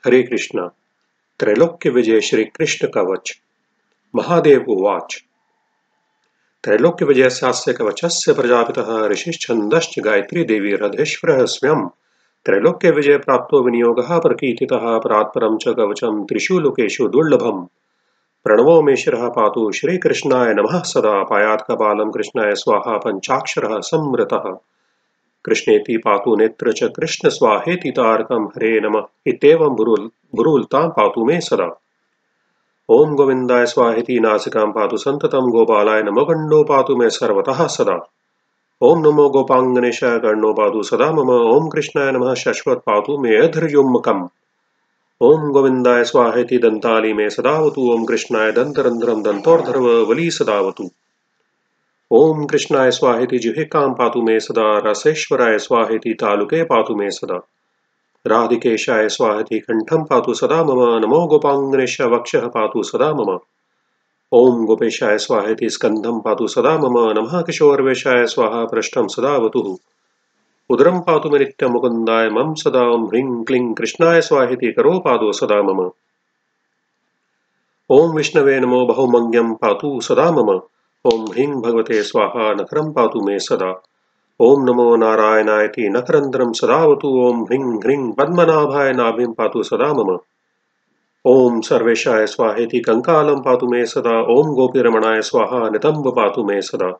हरे कृष्ण। त्रैलोक्य विजय श्री कृष्ण कवच। महादेव उवाच। त्रैलोक्य विजय सास्य कवचस्य प्रजापितः ऋषिश्छन्दश्च गायत्री देवी रथेश्वरः स्वयं। त्रैलोक्य विजय प्राप्तो विनियोगः प्रकीर्तितः परात्परं च कवचं त्रिषु लोकेषु दुर्लभम्। प्रणवो मेश्वरः पातु श्रीकृष्णाय नमः सदा। पायात् कपालं कृष्णाय स्वाहा पञ्चाक्षरः संवृतः। कृष्णेति पातु नेत्र च कृष्ण स्वाहेति तारकं हरे नमः इत्येवं बुरुलतां पातु मे सदा। ओम गोविंदाय स्वाहेति नासिकां पातु संततं गोपालाय नमो गण्डो पातु मे सर्वतः सदा। ओम नमो गोपांगनेशाय कर्णो पातु सदा मम। ओम कृष्णाय नमः शश्वत पातु मे अधर्युम्मकम्। ओम गोविंदाय स्वाहेति दन्ताली मे सदावतु। ओम कृष्णाय दन्तरन्ध्रं दन्तोर्धर्व वली सदावतु। ओम कृष्णाय स्वाहेति जिह्वां पातु मे सदा। रसेश्वराय स्वाहेति तालुके पातु मे सदा। राधिकेशाय स्वाहेति कंठं पातु सदा मम। नमो गोपांगनेश वक्षः पातु सदा मम। ओम गोपेशाय स्वाहेति स्कंधं पातु सदा मम। नमः किशोरवेशाय स्वाहा पृष्ठं सदावतु। उदरं पातु मे नित्यं मुकुन्दाय मम सदा। ओम ह्रीं क्लीं कृष्णाय स्वाहेति करो पातु सदा मम। ओम विष्णवे नमो बहुमंग्यं पातु सदा मम। ओम ह्रीं भगवते स्वाहा नखरं पातु मे सदा। ओम नमो नारायणायति नखरंध्रं सदावतु। ओम ह्रीं ह्रीं पद्मनाभाय नाभिं पातु सदा मम। ओम सर्वेशाय स्वाहेति कंकालं पातु मे सदा। ओम गोपीरमणाय स्वाहा नितंब पातु मे सदा।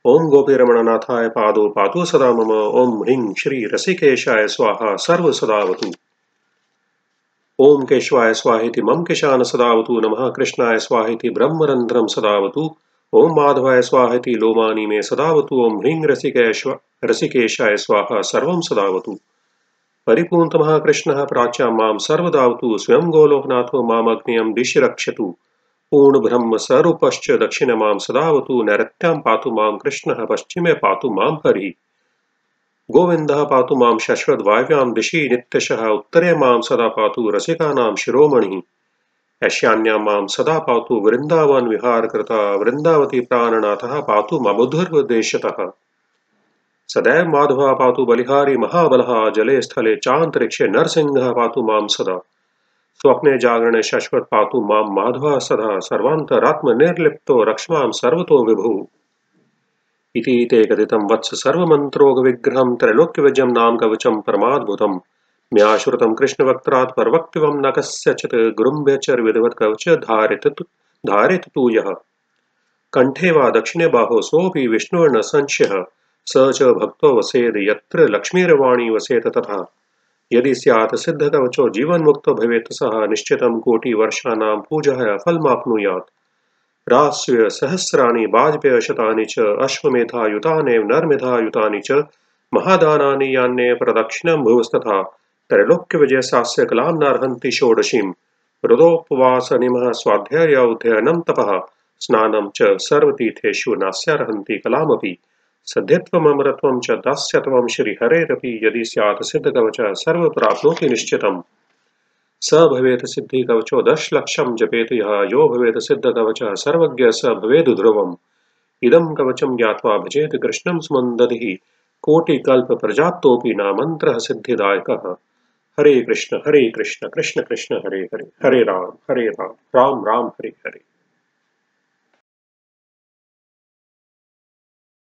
ओम गोपीरमणनाथाय पादो पातु सदा मम। ओम ह्रीं श्री रसिकेशाय स्वाहा सर्व सदावतु। ओम केशवाय स्वाहेति मम केशान सदावतु। नमः कृष्णाय स्वाहेति ब्रह्मरंध्रं सदावतु। ओम माधवाय स्वाहेति लोमानि मे सदावतु। ओम ह्रीं रसिकेशाय स्वाहा सर्वं सदावतु। परिपूर्णतमः कृष्णः प्राच्यां मां सर्वदावतु। स्वयं गोलोकनाथो मामग्नियं दिशि रक्षतु। पूर्णब्रह्म स्वरूपश्च दक्षिणे मां सदावतु। नैऋत्यां पातु मां कृष्णः पश्चिमे पातु मां हरिः। गोविन्दः पातु मां शश्वत् वायव्यां दिशि नित्यशः। उत्तरे मां सदा पातु रसिकानां शिरोमणिः। ईशान्यां मां सदा पातु वृन्दावन विहारकृता। वृन्दावती प्राणनाथः पातु ममुधुर्वदेशतः। सदैव माधवः पातु बलिहारी महाबलः। जले स्थले चान्तरिक्षे नरसिंहः पातु मां सदा। स्वप्ने जागरणे शश्वत पातु मां माधवः सदा। सर्वान्तरात्मनिर्लिप्तो रक्ष्मां सर्वतो विभुः। इति ते कथितं वत्स सर्वमन्त्रोगविग्रहं त्रैलोक्यविजयं नाम कवचं परमाद्भुतं। मया श्रुतं कृष्णवक्त्रात् परवक्तिवं न कस्यचित्। गुरुम्भ्यचर विधिवत् कवच धारयति तु यः। कंठे वा दक्षिणे बाहो सोऽपि विष्णुर्न संशयः। स च भक्तो वसेद् यत्र लक्ष्मीर्वाणी वसेत तथा। यदि स्यात् सिद्धकवचो जीवन्मुक्तो भवेत् सः। निश्चितं कोटिवर्षाणां पूजया फलमाप्नुयात्। रास्य सहस्राणि वाजपेयशतानि च। अश्वमेधायुतानेव नरमेधायुतानि च। महादानानि यान्ये प्रदक्षिणं भुवस्तथा। त्रैलोक्यविजयसास्य कलां नार्हन्ति षोडशीम्। हृदोपवासनिमः स्वाध्यायोऽध्ययनं तपः। स्नानं च सर्वतीर्थेषु नास्यार्हन्ति कलामपि। सद्यत्वममरत्वं च दास्यत्वं श्रीहरेरपि। यदि स्यात् सिद्धकवचः सर्वप्राप्नोति निश्चितम्। स भवेत् सिद्धिकवचो 10,00,000 जपेत यः। यो भवेत् सिद्धकवचः सर्वज्ञः स भवेद् ध्रुवम्। इदं कवचं ज्ञात्वा भजेत् कृष्णं सुमन्ददिः। कोटिकल्पप्रजाप्तोऽपि न मन्त्रः सिद्धिदायकः। हरे कृष्ण कृष्ण कृष्ण हरे हरे। हरे राम राम राम हरे हरे।